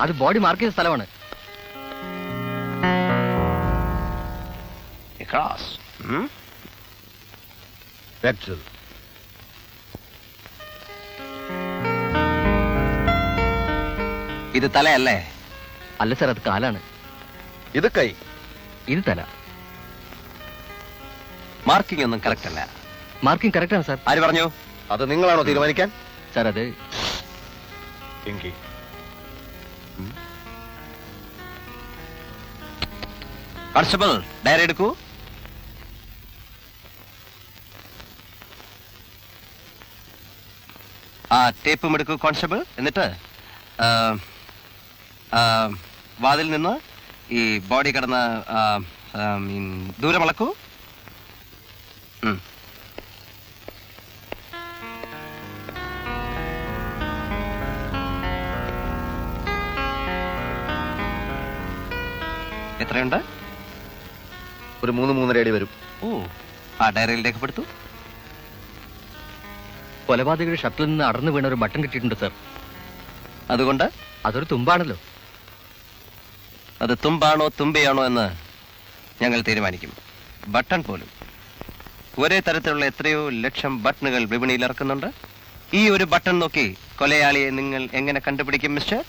അത് body mark ചെയ്ത സ്ഥലമാണ്. ഇത് തലയല്ലേ? അല്ല സാർ, അത് കാലാണ്. ഇത് കൈ, ഇത് തല. മാർക്കിംഗ് ഒന്നും കറക്റ്റ് അല്ല. മാർക്കിംഗ് കറക്റ്റ് ആണ് സാർ. ആര് പറഞ്ഞു? അത് നിങ്ങളാണോ തീരുമാനിക്കാൻ? സാർ അത് എങ്കിൽ കോൺസ്റ്റബിൾ, ഡയറി എടുക്കൂ. ആ ടേപ്പും എടുക്കൂ കോൺസ്റ്റബിൾ. എന്നിട്ട് വാതിൽ നിന്ന് ഈ ബോഡി കിടന്ന ദൂരം അളക്കൂ. എത്രയുണ്ട്? ഒരു 3-3.5 അടി വരും. ഓ, ആ ഡയറിയിൽ രേഖപ്പെടുത്തു. കൊലപാതകയുടെ ഷർട്ടിൽ നിന്ന് അടർന്നു വീണ ഒരു ബട്ടൺ കിട്ടിയിട്ടുണ്ട് സാർ. അതുകൊണ്ട് അതൊരു തുമ്പാണല്ലോ. അത് തുമ്പാണോ തുമ്പയാണോ എന്ന് ഞങ്ങൾ തീരുമാനിക്കും. ബട്ടൺ പോലും. ഒരേ തരത്തിലുള്ള എത്രയോ ലക്ഷം ബട്ടണുകൾ വിപണിയിൽ ഇറക്കുന്നുണ്ട്. ഈ ഒരു ബട്ടൺ നോക്കി കൊലയാളിയെ നിങ്ങൾ എങ്ങനെ കണ്ടുപിടിക്കും മിസ്റ്റർ?